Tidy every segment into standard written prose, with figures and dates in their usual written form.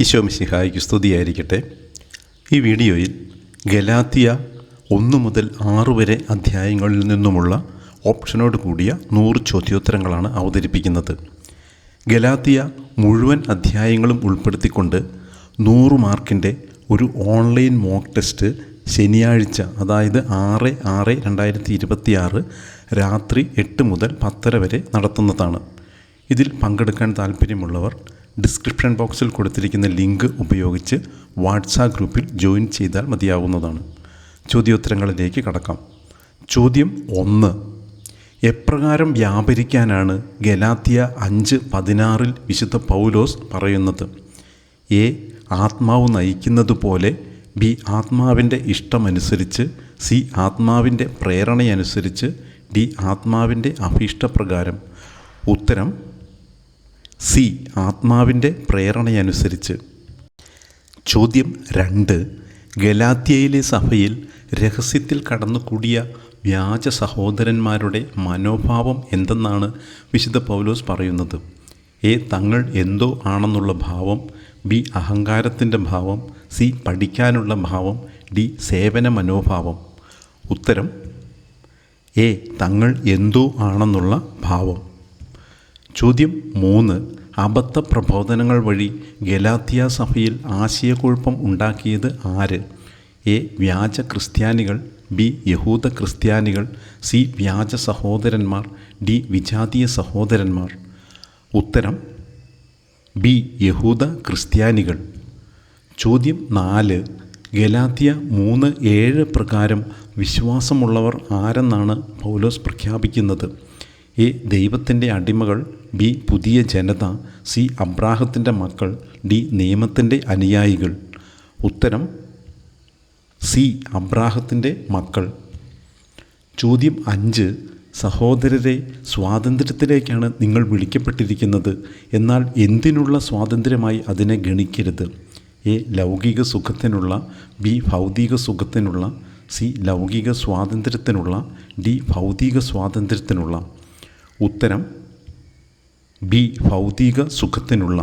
ഈശോ മിശിഹായ്ക്ക് സ്തുതിയായിരിക്കട്ടെ. ഈ വീഡിയോയിൽ ഗലാത്യ 1 മുതൽ 6 വരെ അധ്യായങ്ങളിൽ നിന്നുമുള്ള ഓപ്ഷനോട് കൂടിയ 100 ചോദ്യോത്തരങ്ങളാണ് അവതരിപ്പിക്കുന്നത്. ഗലാത്യ മുഴുവൻ അധ്യായങ്ങളും ഉൾപ്പെടുത്തിക്കൊണ്ട് 100 മാർക്കിൻ്റെ ഒരു ഓൺലൈൻ മോക്ക് ടെസ്റ്റ് ശനിയാഴ്ച, അതായത് 6/6/2026 രാത്രി 8 മുതൽ 10:30 വരെ നടത്തുന്നതാണ്. ഇതിൽ പങ്കെടുക്കാൻ താല്പര്യമുള്ളവർ ഡിസ്ക്രിപ്ഷൻ ബോക്സിൽ കൊടുത്തിരിക്കുന്ന ലിങ്ക് ഉപയോഗിച്ച് വാട്സാപ്പ് ഗ്രൂപ്പിൽ ജോയിൻ ചെയ്താൽ മതിയാവുന്നതാണ്. ചോദ്യോത്തരങ്ങളിലേക്ക് കടക്കാം. ചോദ്യം 1. എപ്രകാരം വ്യാപരിക്കാനാണ് ഗലാത്യ 5:16 വിശുദ്ധ പൗലോസ് പറയുന്നത്? എ. ആത്മാവ് നയിക്കുന്നത് പോലെ. ബി. ആത്മാവിൻ്റെ ഇഷ്ടമനുസരിച്ച്. സി. ആത്മാവിൻ്റെ പ്രേരണയനുസരിച്ച്. ഡി. ആത്മാവിൻ്റെ അഭീഷ്ടപ്രകാരം. ഉത്തരം സി. ആത്മാവിൻ്റെ പ്രേരണയനുസരിച്ച്. ചോദ്യം 2. ഗലാത്യയിലെ സഭയിൽ രഹസ്യത്തിൽ കടന്നുകൂടിയ വ്യാജ സഹോദരന്മാരുടെ മനോഭാവം എന്തെന്നാണ് വിശുദ്ധ പൗലോസ് പറയുന്നത്? എ. തങ്ങൾ എന്തോ ആണെന്നുള്ള ഭാവം. ബി. അഹങ്കാരത്തിൻ്റെ ഭാവം. സി. പഠിക്കാനുള്ള ഭാവം. ഡി. സേവന മനോഭാവം. ഉത്തരം എ. തങ്ങൾ എന്തോ ആണെന്നുള്ള ഭാവം. ചോദ്യം 3. അബദ്ധ പ്രബോധനങ്ങൾ വഴി ഗലാത്യ സഭയിൽ ആശയക്കുഴപ്പം ഉണ്ടാക്കിയത് ആര്? എ. വ്യാജ ക്രിസ്ത്യാനികൾ. ബി. യഹൂദ ക്രിസ്ത്യാനികൾ. സി. വ്യാജ സഹോദരന്മാർ. ഡി. വിജാതീയ സഹോദരന്മാർ. ഉത്തരം ബി. യഹൂദ ക്രിസ്ത്യാനികൾ. ചോദ്യം 4. ഗലാത്യ 3:7 പ്രകാരം വിശ്വാസമുള്ളവർ ആരെന്നാണ് പൗലോസ് പ്രഖ്യാപിക്കുന്നത്? എ. ദൈവത്തിൻ്റെ അടിമകൾ. ബി. പുതിയ ജനത. സി. അബ്രാഹത്തിൻ്റെ മക്കൾ. ഡി. നിയമത്തിൻ്റെ അനുയായികൾ. ഉത്തരം സി. അബ്രാഹത്തിൻ്റെ മക്കൾ. ചോദ്യം 5. സഹോദരരെ, സ്വാതന്ത്ര്യത്തിലേക്കാണ് നിങ്ങൾ വിളിക്കപ്പെട്ടിരിക്കുന്നത്. എന്നാൽ എന്തിനുള്ള സ്വാതന്ത്ര്യമായി അതിനെ ഗണിക്കരുത്? എ. ലൗകിക സുഖത്തിനുള്ള. ബി. ഭൗതിക സുഖത്തിനുള്ള. സി. ലൗകിക സ്വാതന്ത്ര്യത്തിനുള്ള. ഡി. ഭൗതിക സ്വാതന്ത്ര്യത്തിനുള്ള. ഉത്തരം ബി. ഭൗതിക സുഖത്തിനുള്ള.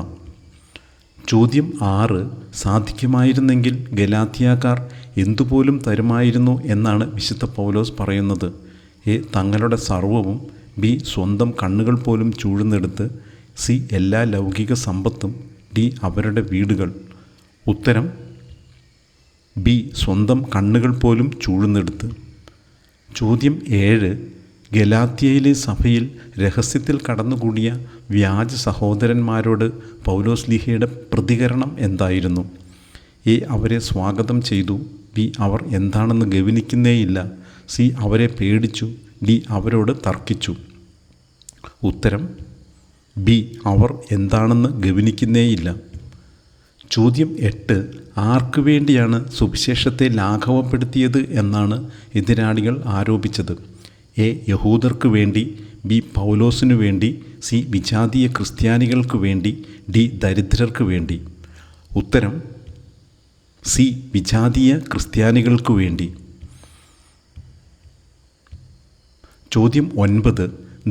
ചോദ്യം 6. സാധിക്കുമായിരുന്നെങ്കിൽ ഗലാത്യക്കാർ എന്തുപോലും തരുമായിരുന്നു എന്നാണ് വിശുദ്ധ പൗലോസ് പറയുന്നത്? എ. തങ്ങളുടെ സർവ്വവും. ബി. സ്വന്തം കണ്ണുകൾ പോലും ചൂഴ്ന്നെടുത്ത്. സി. എല്ലാ ലൗകിക സമ്പത്തും. ഡി. അവരുടെ വീടുകൾ. ഉത്തരം ബി. സ്വന്തം കണ്ണുകൾ പോലും ചൂഴ്ന്നെടുത്ത്. ചോദ്യം 7. ഗലാത്യയിലെ സഭയിൽ രഹസ്യത്തിൽ കടന്നുകൂടിയ വ്യാജ സഹോദരന്മാരോട് പൗലോസ്ലീഹയുടെ പ്രതികരണം എന്തായിരുന്നു? എ. അവരെ സ്വാഗതം ചെയ്തു. ബി. അവർ എന്താണെന്ന് ഗവനിക്കുന്നേയില്ല. സി. അവരെ പേടിച്ചു. ഡി. അവരോട് തർക്കിച്ചു. ഉത്തരം ബി. അവർ എന്താണെന്ന് ഗവനിക്കുന്നേയില്ല. ചോദ്യം 8. ആർക്കു വേണ്ടിയാണ് സുവിശേഷത്തെ ലാഘവപ്പെടുത്തിയത് എന്നാണ് എതിരാളികൾ ആരോപിച്ചത്? എ. യഹൂദർക്ക് വേണ്ടി. ബി. പൗലോസിനു വേണ്ടി. സി. വിജാതീയ ക്രിസ്ത്യാനികൾക്ക് വേണ്ടി. ഡി. ദരിദ്രർക്ക് വേണ്ടി. ഉത്തരം സി. വിജാതീയ ക്രിസ്ത്യാനികൾക്ക് വേണ്ടി. ചോദ്യം 9.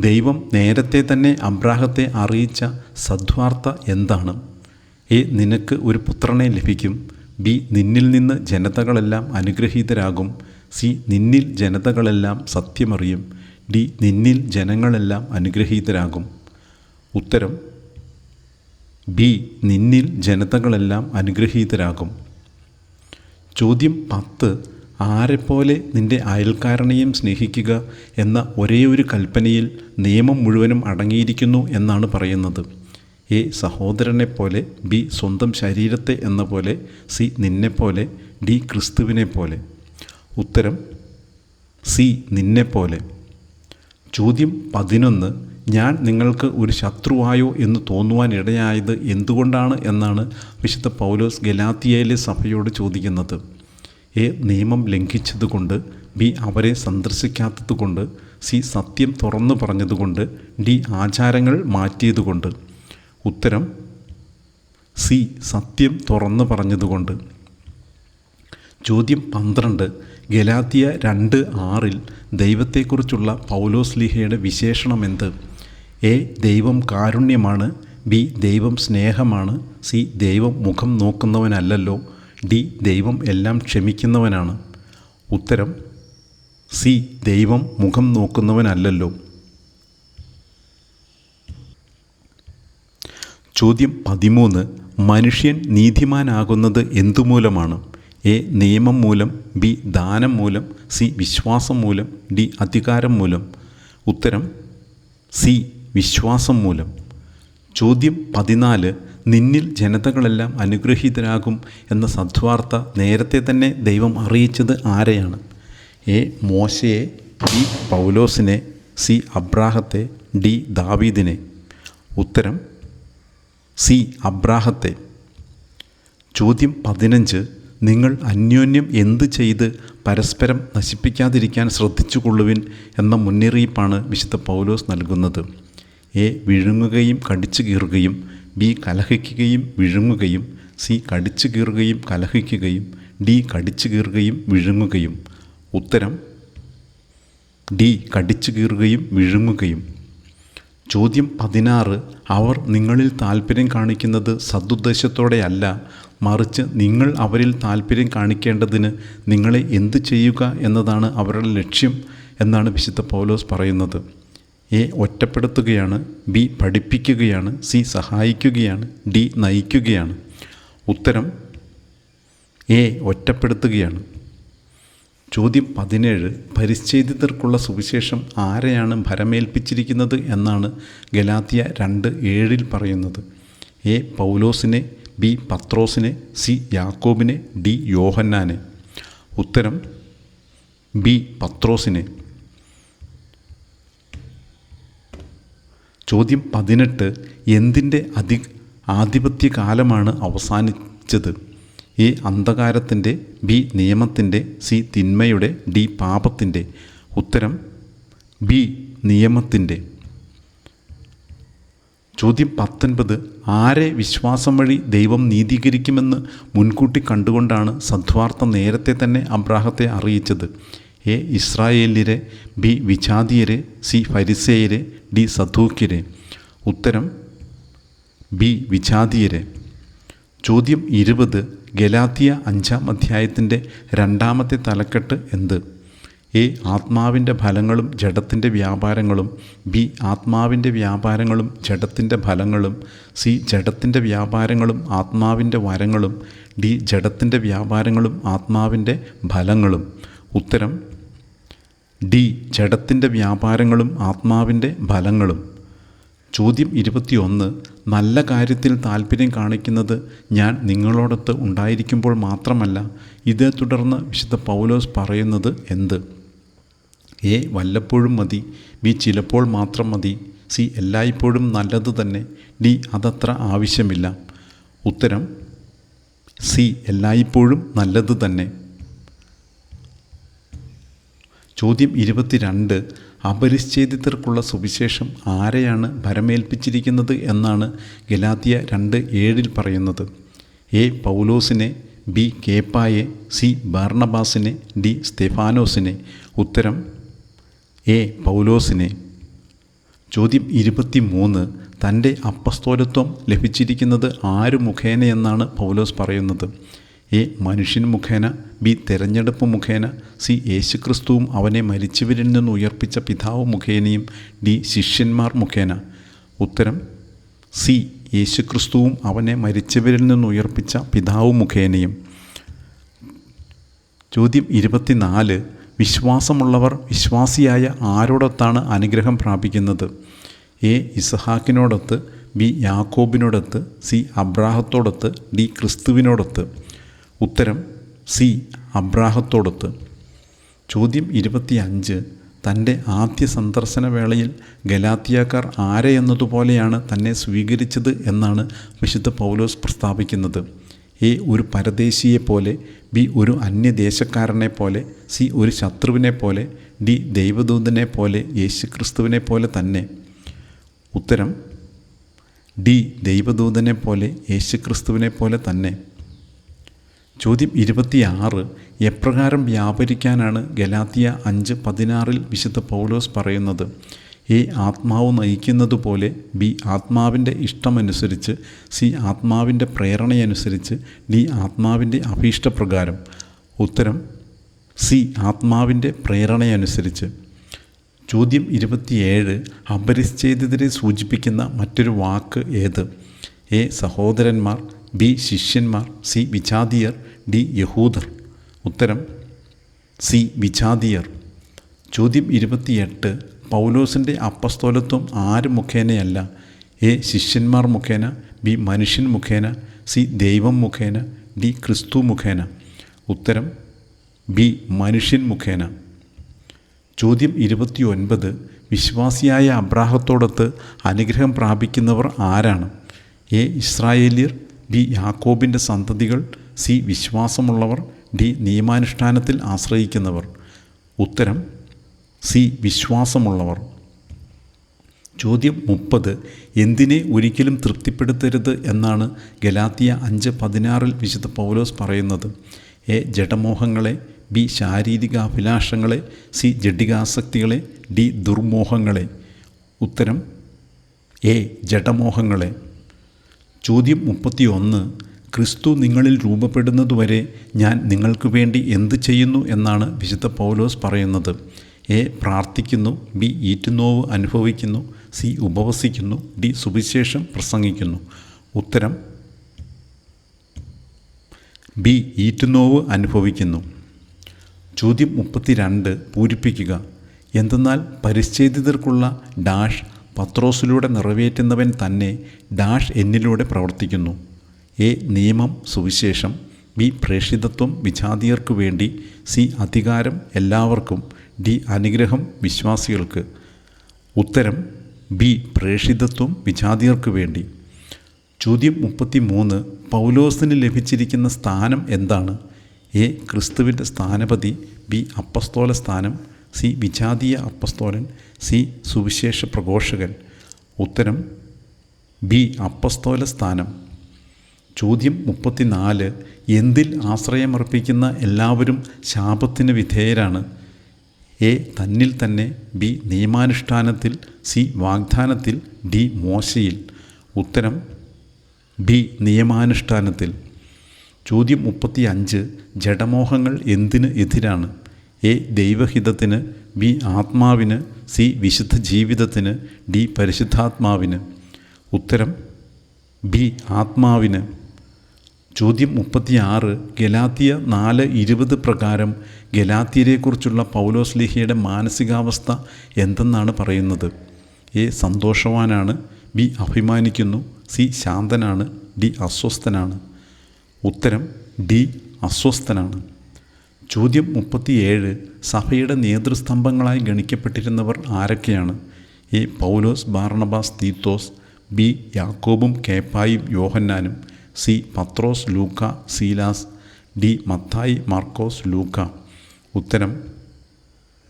ദൈവം നേരത്തെ തന്നെ അബ്രാഹത്തെ അറിയിച്ച സദ്വാർത്ത എന്താണ്? എ. നിനക്ക് ഒരു പുത്രനെ ലഭിക്കും. ബി. നിന്നിൽ നിന്ന് ജനതകളെല്ലാം അനുഗ്രഹീതരാകും. സി. നിന്നിൽ ജനതകളെല്ലാം സത്യമറിയും. ഡി. നിന്നിൽ ജനങ്ങളെല്ലാം അനുഗ്രഹീതരാകും. ഉത്തരം ബി. നിന്നിൽ ജനതകളെല്ലാം അനുഗ്രഹീതരാകും. ചോദ്യം 10. ആരെപ്പോലെ നിൻ്റെ അയൽക്കാരനെയും സ്നേഹിക്കുക എന്ന ഒരേയൊരു കൽപ്പനയിൽ നിയമം മുഴുവനും അടങ്ങിയിരിക്കുന്നു എന്നാണ് പറയുന്നത്? എ. സഹോദരനെപ്പോലെ. ബി. സ്വന്തം ശരീരത്തെ എന്ന പോലെ. സി. നിന്നെപ്പോലെ. ഡി. ക്രിസ്തുവിനെപ്പോലെ. ഉത്തരം സി. നിന്നെപ്പോലെ. ചോദ്യം 11. ഞാൻ നിങ്ങൾക്ക് ഒരു ശത്രുവായോ എന്ന് തോന്നുവാനിടയായത് എന്തുകൊണ്ടാണ് എന്നാണ് വിശുദ്ധ പൗലോസ് ഗലാത്യയിലെ സഭയോട് ചോദിക്കുന്നത്? എ. നിയമം ലംഘിച്ചതുകൊണ്ട്. ബി. അവരെ സന്ദർശിക്കാത്തതുകൊണ്ട്. സി. സത്യം തുറന്നു പറഞ്ഞതുകൊണ്ട്. ഡി. ആചാരങ്ങൾ മാറ്റിയതുകൊണ്ട്. ഉത്തരം സി. സത്യം തുറന്നു പറഞ്ഞതുകൊണ്ട്. ചോദ്യം 12. ഗലാത്യ 2:6 ദൈവത്തെക്കുറിച്ചുള്ള പൗലോസ്ലീഹയുടെ വിശേഷണമെന്ത്? എ. ദൈവം കാരുണ്യമാണ്. ബി ദൈവം സ്നേഹമാണ്. സി ദൈവം മുഖം നോക്കുന്നവനല്ലല്ലോ. ഡി ദൈവം എല്ലാം ക്ഷമിക്കുന്നവനാണ്. ഉത്തരം സി ദൈവം മുഖം നോക്കുന്നവനല്ലല്ലോ. ചോദ്യം 13. മനുഷ്യൻ നീതിമാനാകുന്നത് എന്തുമൂലമാണ്? എ നിയമം മൂലം, ബി ദാനം മൂലം, സി വിശ്വാസം മൂലം, ഡി അധികാരം മൂലം. ഉത്തരം സി വിശ്വാസം മൂലം. ചോദ്യം 14. നിന്നിൽ ജനതകളെല്ലാം അനുഗ്രഹീതരാകും എന്ന സദ്വാർത്ത നേരത്തെ തന്നെ ദൈവം അറിയിച്ചത് ആരെയാണ്? എ മോശയെ, ബി പൗലോസിനെ, സി അബ്രാഹത്തെ, ഡി ദാവീദിനെ. ഉത്തരം സി അബ്രാഹത്തെ. ചോദ്യം 15. നിങ്ങൾ അന്യോന്യം എന്ത് ചെയ്ത് പരസ്പരം നശിപ്പിക്കാതിരിക്കാൻ ശ്രദ്ധിച്ചുകൊള്ളുവിൻ എന്ന മുന്നറിയിപ്പാണ് വിശുദ്ധ പൗലോസ് നൽകുന്നത്. എ വിഴുങ്ങുകയും കടിച്ചു കീറുകയും, ബി കലഹിക്കുകയും വിഴുങ്ങുകയും, സി കടിച്ചു കീറുകയും കലഹിക്കുകയും, ഡി കടിച്ചു കീറുകയും വിഴുങ്ങുകയും. ഉത്തരം ഡി കടിച്ചു കീറുകയും വിഴുങ്ങുകയും. ചോദ്യം 16. അവർ നിങ്ങളിൽ താൽപ്പര്യം കാണിക്കുന്നത് സദുദ്ദേശത്തോടെയല്ല, മറിച്ച് നിങ്ങൾ അവരിൽ താൽപ്പര്യം കാണിക്കേണ്ടതിന് നിങ്ങളെ എന്തു ചെയ്യുക എന്നതാണ് അവരുടെ ലക്ഷ്യം എന്നാണ് വിശുദ്ധ പൗലോസ് പറയുന്നത്. എ ഒറ്റപ്പെടുത്തുകയാണ്, ബി പഠിപ്പിക്കുകയാണ്, സി സഹായിക്കുകയാണ്, ഡി നയിക്കുകയാണ്. ഉത്തരം എ ഒറ്റപ്പെടുത്തുകയാണ്. ചോദ്യം 17. പരിച്ഛേദിതർക്കുള്ള സുവിശേഷം ആരെയാണ് ഭരമേൽപ്പിച്ചിരിക്കുന്നത് എന്നാണ് ഗലാത്യ 2:7 പറയുന്നത്. എ പൗലോസിനെ, ബി പത്രോസിനെ, സി യാക്കോബിനെ, ഡി യോഹന്നാനെ. ഉത്തരം ബി പത്രോസിനെ. ചോദ്യം 18. എന്തിൻ്റെ ആധിപത്യകാലമാണ് അവസാനിച്ചത്? എ അന്ധകാരത്തിൻ്റെ, ബി നിയമത്തിൻ്റെ, സി തിന്മയുടെ, ഡി പാപത്തിൻ്റെ. ഉത്തരം ബി നിയമത്തിൻ്റെ. ചോദ്യം 19. ആരെ വിശ്വാസം വഴി ദൈവം നീതീകരിക്കുമെന്ന് മുൻകൂട്ടി കണ്ടുകൊണ്ടാണ് സദ്വാർത്ത നേരത്തെ തന്നെ അബ്രാഹത്തെ അറിയിച്ചത്? എ ഇസ്രായേല്യരെ, ബി വിജാതീയരെ, സി ഫരിസേയരെ, ഡി സദൂക്യരെ. ഉത്തരം ബി വിജാതീയരെ. ചോദ്യം 20. ഗലാത്യ 5-ാം അധ്യായത്തിൻ്റെ 2-ാമത്തെ തലക്കെട്ട് എന്ത്? എ ആത്മാവിൻ്റെ ഫലങ്ങളും ജഡത്തിൻ്റെ വ്യാപാരങ്ങളും, ബി ആത്മാവിൻ്റെ വ്യാപാരങ്ങളും ജഡത്തിൻ്റെ ഫലങ്ങളും, സി ജഡത്തിൻ്റെ വ്യാപാരങ്ങളും ആത്മാവിൻ്റെ വരങ്ങളും, ഡി ജഡത്തിൻ്റെ വ്യാപാരങ്ങളും ആത്മാവിൻ്റെ ഫലങ്ങളും. ഉത്തരം ഡി ജഡത്തിൻ്റെ വ്യാപാരങ്ങളും ആത്മാവിൻ്റെ ഫലങ്ങളും. ചോദ്യം 21. നല്ല കാര്യത്തിൽ താൽപ്പര്യം കാണിക്കുന്നത് ഞാൻ നിങ്ങളോടൊത്ത് ഉണ്ടായിരിക്കുമ്പോൾ മാത്രമല്ല, ഇതേ തുടർന്ന് വിശുദ്ധ പൗലോസ് പറയുന്നത് എന്ത്? എ വല്ലപ്പോഴും മതി, ബി ചിലപ്പോൾ മാത്രം മതി, സി എല്ലായ്പ്പോഴും നല്ലത് തന്നെ, ഡി അതത്ര ആവശ്യമില്ല. ഉത്തരം സി എല്ലായ്പ്പോഴും നല്ലത് തന്നെ. ചോദ്യം 22. അപരിച്ഛേദിതർക്കുള്ള സുവിശേഷം ആരെയാണ് ഭരമേൽപ്പിച്ചിരിക്കുന്നത് എന്നാണ് ഗലാത്യ 2:7 പറയുന്നത്? എ പൗലോസിനെ, ബി കേപ്പായെ, സി ബാർണബാസിനെ, ഡി സ്തെഫാനോസിനെ. ഉത്തരം എ പൗലോസിനെ. ചോദ്യം 23. തൻ്റെ അപ്പസ്തോലത്വം ലഭിച്ചിരിക്കുന്നത് ആര് മുഖേനയെന്നാണ് പൗലോസ് പറയുന്നത്? എ മനുഷ്യൻ മുഖേന, ബി തെരഞ്ഞെടുപ്പ് മുഖേന, സി യേശുക്രിസ്തുവും അവനെ മരിച്ചവരിൽ നിന്ന് ഉയർപ്പിച്ച പിതാവ് മുഖേനയും, ഡി ശിഷ്യന്മാർ മുഖേന. ഉത്തരം സി യേശുക്രിസ്തുവും അവനെ മരിച്ചവരിൽ നിന്ന് ഉയർപ്പിച്ച പിതാവ് മുഖേനയും. ചോദ്യം 24. വിശ്വാസമുള്ളവർ വിശ്വാസിയായ ആരോടൊത്താണ് അനുഗ്രഹം പ്രാപിക്കുന്നത്? എ ഇസഹാക്കിനോടൊത്ത്, ബി യാക്കോബിനോടൊത്ത്, സി അബ്രാഹത്തോടൊത്ത്, ഡി ക്രിസ്തുവിനോടൊത്ത്. ഉത്തരം സി അബ്രാഹത്തോടൊത്ത്. ചോദ്യം 25. തൻ്റെ ആദ്യ സന്ദർശന വേളയിൽ ഗലാത്യക്കാർ ആരെ എന്നതുപോലെയാണ് തന്നെ സ്വീകരിച്ചത് എന്നാണ് വിശുദ്ധ പൗലോസ് പ്രസ്താവിക്കുന്നത്? എ ഒരു പരദേശിയെപ്പോലെ, ബി ഒരു അന്യദേശക്കാരനെ പോലെ, സി ഒരു ശത്രുവിനെ പോലെ, ഡി ദൈവദൂതനെ പോലെ, യേശുക്രിസ്തുവിനെ പോലെ തന്നെ. ഉത്തരം ഡി ദൈവദൂതനെ പോലെ, യേശുക്രിസ്തുവിനെ പോലെ തന്നെ. ചോദ്യം 26. എപ്രകാരം വ്യാപരിക്കാനാണ് ഗലാത്യ 5:16 വിശുദ്ധ പൗലോസ് പറയുന്നത്? എ ആത്മാവ് നയിക്കുന്നത് പോലെ, ബി ആത്മാവിൻ്റെ ഇഷ്ടമനുസരിച്ച്, സി ആത്മാവിൻ്റെ പ്രേരണയനുസരിച്ച്, ഡി ആത്മാവിൻ്റെ അഭീഷ്ടപ്രകാരം. ഉത്തരം സി ആത്മാവിൻ്റെ പ്രേരണയനുസരിച്ച്. ചോദ്യം 27. അപരിച്ഛേദിതരെ സൂചിപ്പിക്കുന്ന മറ്റൊരു വാക്ക് ഏത്? എ സഹോദരന്മാർ, ബി ശിഷ്യന്മാർ, സി വിജാതീയർ, ഡി യഹൂദർ. ഉത്തരം സി വിജാതീയർ. ചോദ്യം 28. പൗലോസിൻ്റെ അപ്പസ്തോലത്വം ആര് മുഖേനയല്ല? എ ശിഷ്യന്മാർ മുഖേന, ബി മനുഷ്യൻ മുഖേന, സി ദൈവം മുഖേന, ഡി ക്രിസ്തു മുഖേന. ഉത്തരം ബി മനുഷ്യൻ മുഖേന. ചോദ്യം 29. വിശ്വാസിയായ അബ്രാഹത്തോടൊത്ത് അനുഗ്രഹം പ്രാപിക്കുന്നവർ ആരാണ്? എ ഇസ്രായേല്യർ, ബി യാക്കോബിൻ്റെ സന്തതികൾ, സി വിശ്വാസമുള്ളവർ, ഡി നിയമാനുഷ്ഠാനത്തിൽ ആശ്രയിക്കുന്നവർ. ഉത്തരം സി വിശ്വാസമുള്ളവർ. ചോദ്യം 30. എന്തിനെ ഒരിക്കലും തൃപ്തിപ്പെടുത്തരുത് എന്നാണ് ഗലാത്യ 5:16 വിശുദ്ധ പൗലോസ് പറയുന്നത്? എ ജഡമോഹങ്ങളെ, ബി ശാരീരിക അഭിലാഷങ്ങളെ, സി ജഡികാസക്തികളെ, ഡി ദുർമോഹങ്ങളെ. ഉത്തരം എ ജഡമോഹങ്ങളെ. ചോദ്യം 31. ക്രിസ്തു നിങ്ങളിൽ രൂപപ്പെടുന്നതുവരെ ഞാൻ നിങ്ങൾക്ക് വേണ്ടി എന്ത് ചെയ്യുന്നു എന്നാണ് വിശുദ്ധ പൗലോസ് പറയുന്നത്? എ പ്രാർത്ഥിക്കുന്നു, ബി ഈറ്റുനോവ് അനുഭവിക്കുന്നു, സി ഉപവസിക്കുന്നു, ഡി സുവിശേഷം പ്രസംഗിക്കുന്നു. ഉത്തരം ബി ഈറ്റുനോവ് അനുഭവിക്കുന്നു. ചോദ്യം 32. പൂരിപ്പിക്കുക. എന്തെന്നാൽ പരിച്ഛേദിതർക്കുള്ള ഡാഷ് പത്രോസിലൂടെ നിറവേറ്റുന്നവൻ തന്നെ ഡാഷ് എന്നിലൂടെ പ്രവർത്തിക്കുന്നു. എ നിയമം സുവിശേഷം, ബി പ്രേഷിതത്വം വിജാതീയർക്ക് വേണ്ടി, സി അധികാരം എല്ലാവർക്കും, ഡി അനുഗ്രഹം വിശ്വാസികൾക്ക്. ഉത്തരം ബി പ്രേഷിതത്വം വിജാതീയർക്ക് വേണ്ടി. ചോദ്യം 33. പൗലോസിന് ലഭിച്ചിരിക്കുന്ന സ്ഥാനം എന്താണ്? എ ക്രിസ്തുവിൻ്റെ സ്ഥാനപതി, ബി അപ്പസ്തോല സ്ഥാനം, സി വിജാതീയ അപ്പസ്തോലൻ, സി സുവിശേഷ പ്രഘോഷകൻ. ഉത്തരം ബി അപ്പസ്തോല സ്ഥാനം. ചോദ്യം 34. എന്തിൽ ആശ്രയമർപ്പിക്കുന്ന എല്ലാവരും ശാപത്തിന് വിധേയരാണ്? എ തന്നിൽ തന്നെ, ബി നിയമാനുഷ്ഠാനത്തിൽ, സി വാഗ്ദാനത്തിൽ, ഡി മോശയിൽ. ഉത്തരം ബി നിയമാനുഷ്ഠാനത്തിൽ. ചോദ്യം 35. ജഡമോഹങ്ങൾ എന്തിന് എതിരാണ്? എ ദൈവഹിതത്തിന്, ബി ആത്മാവിന്, സി വിശുദ്ധ ജീവിതത്തിന്, ഡി പരിശുദ്ധാത്മാവിന്. ഉത്തരം ബി ആത്മാവിന്. ചോദ്യം 36. ഗലാത്യ 4:20 പ്രകാരം ഗലാത്യരെക്കുറിച്ചുള്ള പൗലോസ് ശ്ലീഹയുടെ മാനസികാവസ്ഥ എന്തെന്നാണ് പറയുന്നത്? എ സന്തോഷവാനാണ്, ബി അഭിമാനിക്കുന്നു, സി ശാന്തനാണ്, ഡി അസ്വസ്ഥനാണ്. ഉത്തരം ഡി അസ്വസ്ഥനാണ്. ചോദ്യം 37. സഭയുടെ നേതൃസ്തംഭങ്ങളായി ഗണിക്കപ്പെട്ടിരുന്നവർ ആരൊക്കെയാണ്? A Paulose, Barnabas, Titus, B യാക്കോബും കേപ്പായും യോഹന്നാനും, സി പത്രോസ്, ലൂക്ക, സീലാസ്, ഡി മത്തായി, മാർക്കോസ്, ലൂക്ക. ഉത്തരം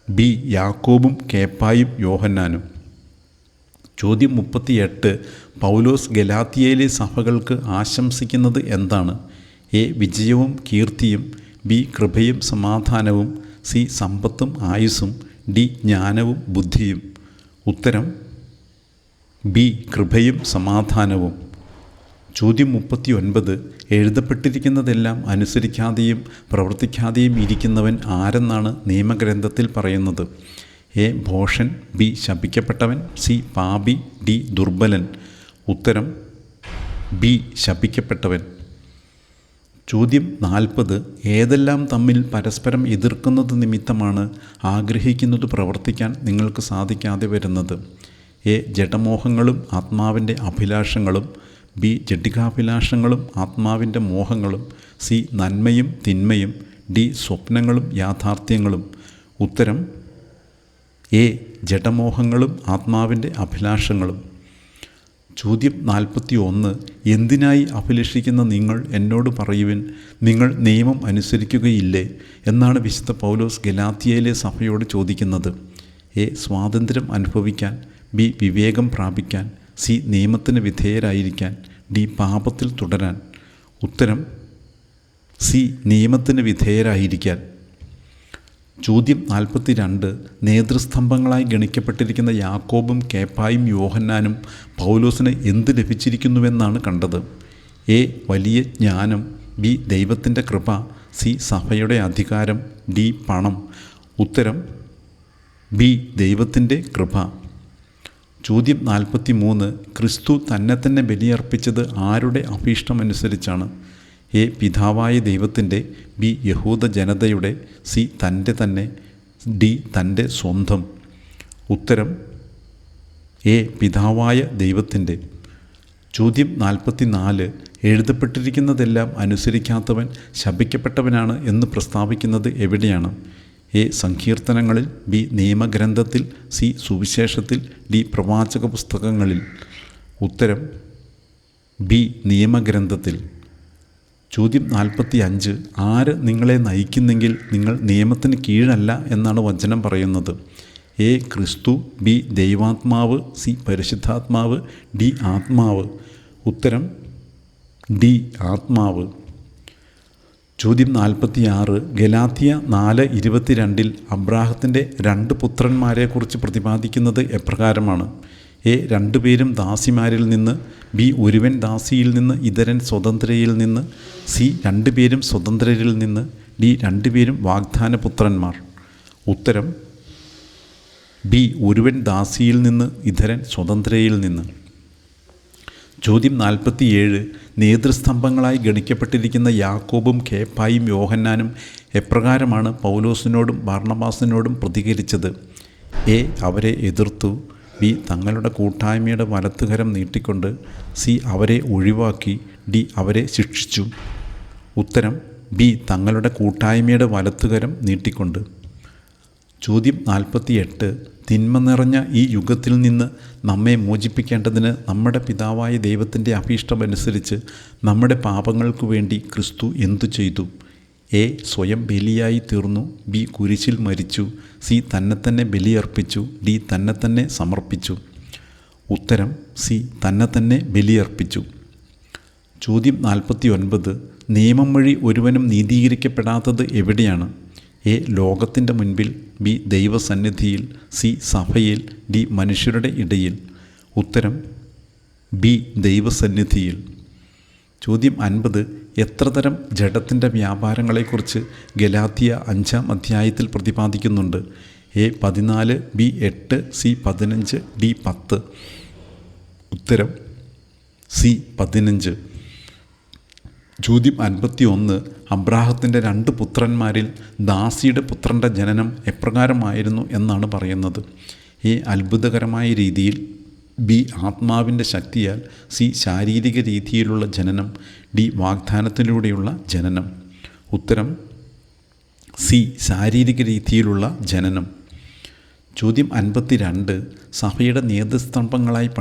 ബി യാക്കോബും കേപ്പായും യോഹന്നാനും. ചോദ്യം 38. പൗലോസ് ഗലാത്യയിലെ സഭകൾക്ക് ആശംസിക്കുന്നത് എന്താണ്? എ വിജയവും കീർത്തിയും, ബി കൃപയും സമാധാനവും, സി സമ്പത്തും ആയുസ്സും, ഡി ജ്ഞാനവും ബുദ്ധിയും. ഉത്തരം ബി കൃപയും സമാധാനവും. ചോദ്യം 39. എഴുതപ്പെട്ടിരിക്കുന്നതെല്ലാം അനുസരിക്കാതെയും പ്രവർത്തിക്കാതെയും ഇരിക്കുന്നവൻ ആരെന്നാണ് നിയമഗ്രന്ഥത്തിൽ പറയുന്നത്? എ ഭോഷൻ, ബി ശപിക്കപ്പെട്ടവൻ, സി പാപി, ഡി ദുർബലൻ. ഉത്തരം ബി ശപിക്കപ്പെട്ടവൻ. ചോദ്യം 40. ഏതെല്ലാം തമ്മിൽ പരസ്പരം എതിർക്കുന്നത് നിമിത്തമാണ് ആഗ്രഹിക്കുന്നത് പ്രവർത്തിക്കാൻ നിങ്ങൾക്ക് സാധിക്കാതെ വരുന്നത്? എ ജഡമോഹങ്ങളും ആത്മാവിൻ്റെ അഭിലാഷങ്ങളും, ബി ജഡികാഭിലാഷങ്ങളും ആത്മാവിൻ്റെ മോഹങ്ങളും, സി നന്മയും തിന്മയും, ഡി സ്വപ്നങ്ങളും യാഥാർത്ഥ്യങ്ങളും. ഉത്തരം എ ജഡമോഹങ്ങളും ആത്മാവിൻ്റെ അഭിലാഷങ്ങളും. ചോദ്യം 41. എന്തിനായി അഭിലഷിക്കുന്ന നിങ്ങൾ എന്നോട് പറയുവിൻ, നിങ്ങൾ നിയമം അനുസരിക്കുകയില്ലേ എന്നാണ് വിശുദ്ധ പൗലോസ് ഗലാത്യയിലെ സഭയോട് ചോദിക്കുന്നത്? എ സ്വാതന്ത്ര്യം അനുഭവിക്കാൻ, ബി വിവേകം പ്രാപിക്കാൻ, സി നിയമത്തിന് വിധേയരായിരിക്കാൻ, ഡി പാപത്തിൽ തുടരാൻ. ഉത്തരം സി നിയമത്തിന് വിധേയരായിരിക്കാൻ. ചോദ്യം 42. നേതൃസ്തംഭങ്ങളായി ഗണിക്കപ്പെട്ടിരിക്കുന്ന യാക്കോബും കേപ്പായും യോഹന്നാനും പൗലോസിന് എന്ത് ലഭിച്ചിരിക്കുന്നുവെന്നാണ് കണ്ടത്? എ. വലിയ ജ്ഞാനം. ബി. ദൈവത്തിൻ്റെ കൃപ. സി. സഭയുടെ അധികാരം. ഡി. പണം. ഉത്തരം ബി. ദൈവത്തിൻ്റെ കൃപ. ചോദ്യം 43. ക്രിസ്തു തന്നെ ബലിയർപ്പിച്ചത് ആരുടെ അഭീഷ്ടമനുസരിച്ചാണ്? എ. പിതാവായ ദൈവത്തിൻ്റെ. ബി. യഹൂദ ജനതയുടെ. സി. തൻ്റെ തന്നെ. ഡി. തൻ്റെ സ്വന്തം. ഉത്തരം എ. പിതാവായ ദൈവത്തിൻ്റെ. ചോദ്യം 44. എഴുതപ്പെട്ടിരിക്കുന്നതെല്ലാം അനുസരിക്കാത്തവൻ ശപിക്കപ്പെട്ടവനാണ് എന്ന് പ്രസ്താവിക്കുന്നത് എവിടെയാണ്? എ. സങ്കീർത്തനങ്ങളിൽ. ബി. നിയമഗ്രന്ഥത്തിൽ. സി. സുവിശേഷത്തിൽ. ഡി. പ്രവാചക പുസ്തകങ്ങളിൽ. ഉത്തരം ബി. നിയമഗ്രന്ഥത്തിൽ. ചോദ്യം 45. ആര് നിങ്ങളെ നയിക്കുന്നെങ്കിൽ നിങ്ങൾ നിയമത്തിന് കീഴല്ല എന്നാണ് വചനം പറയുന്നത്? എ. ക്രിസ്തു. ബി. ദൈവാത്മാവ്. സി. പരിശുദ്ധാത്മാവ്. ഡി. ആത്മാവ്. ഉത്തരം ഡി. ആത്മാവ്. ചോദ്യം 46. ഗലാത്യ 4:22 അബ്രാഹത്തിൻ്റെ 2 പുത്രന്മാരെക്കുറിച്ച് പ്രതിപാദിക്കുന്നത് എപ്രകാരമാണ്? എ. 2 പേരും ദാസിമാരിൽ നിന്ന്. ബി. ഒരുവൻ ദാസിയിൽ നിന്ന് ഇതരൻ സ്വതന്ത്രയിൽ നിന്ന്. സി. 2 പേരും സ്വതന്ത്രരിൽ നിന്ന്. ഡി. 2 പേരും വാഗ്ദാന പുത്രന്മാർ. ഉത്തരം ബി. ഒരുവൻ ദാസിയിൽ നിന്ന് ഇതരൻ സ്വതന്ത്രയിൽ നിന്ന്. ചോദ്യം 47. നേതൃസ്തംഭങ്ങളായി ഗണിക്കപ്പെട്ടിരിക്കുന്ന യാക്കോബും കേപ്പായും യോഹന്നാനും എപ്രകാരമാണ് പൗലോസിനോടും ബാർണബാസിനോടും പ്രതികരിച്ചത്? എ. അവരെ എതിർത്തു. ബി. തങ്ങളുടെ കൂട്ടായ്മയുടെ വലത്തുകരം നീട്ടിക്കൊണ്ട്. സി. അവരെ ഒഴിവാക്കി. ഡി. അവരെ ശിക്ഷിച്ചു. ഉത്തരം ബി. തങ്ങളുടെ കൂട്ടായ്മയുടെ വലത്തുകരം നീട്ടിക്കൊണ്ട്. ചോദ്യം 48. തിന്മ നിറഞ്ഞ ഈ യുഗത്തിൽ നിന്ന് നമ്മെ മോചിപ്പിക്കേണ്ടതിന് നമ്മുടെ പിതാവായ ദൈവത്തിൻ്റെ അഭീഷ്ടമനുസരിച്ച് നമ്മുടെ പാപങ്ങൾക്ക് വേണ്ടി ക്രിസ്തു എന്തു ചെയ്തു? എ. സ്വയം ബലിയായി തീർന്നു. ബി. കുരിശിൽ മരിച്ചു. സി. തന്നെ ബലിയർപ്പിച്ചു. ഡി. തന്നെ സമർപ്പിച്ചു. ഉത്തരം സി. തന്നെ ബലിയർപ്പിച്ചു. ചോദ്യം 49. നിയമം വഴി ഒരുവനും നീതീകരിക്കപ്പെടാത്തത് എവിടെയാണ്? എ. ലോകത്തിൻ്റെ മുൻപിൽ. ബി. ദൈവസന്നിധിയിൽ. സി. സഭയിൽ. ഡി. മനുഷ്യരുടെ ഇടയിൽ. ഉത്തരം ബി. ദൈവസന്നിധിയിൽ. ചോദ്യം 50. എത്ര തരം ജഡത്തിൻ്റെ വ്യാപാരങ്ങളെക്കുറിച്ച് ഗലാത്യ 5-ാം അധ്യായത്തിൽ പ്രതിപാദിക്കുന്നുണ്ട്? എ. 14. ബി. 8. സി. 15. ഡി. 10. ഉത്തരം സി. 15. ചോദ്യം 51. അബ്രാഹത്തിൻ്റെ 2 പുത്രന്മാരിൽ ദാസിയുടെ പുത്രൻ്റെ ജനനം എപ്രകാരമായിരുന്നു എന്നാണ് പറയുന്നത്? എ. അത്ഭുതകരമായ രീതിയിൽ. ബി. ആത്മാവിൻ്റെ ശക്തിയാൽ. സി. ശാരീരിക രീതിയിലുള്ള ജനനം. ഡി. വാഗ്ദാനത്തിലൂടെയുള്ള ജനനം. ഉത്തരം സി. ശാരീരിക രീതിയിലുള്ള ജനനം. ചോദ്യം 52. സഭയുടെ നേതൃസ്തംഭങ്ങളായി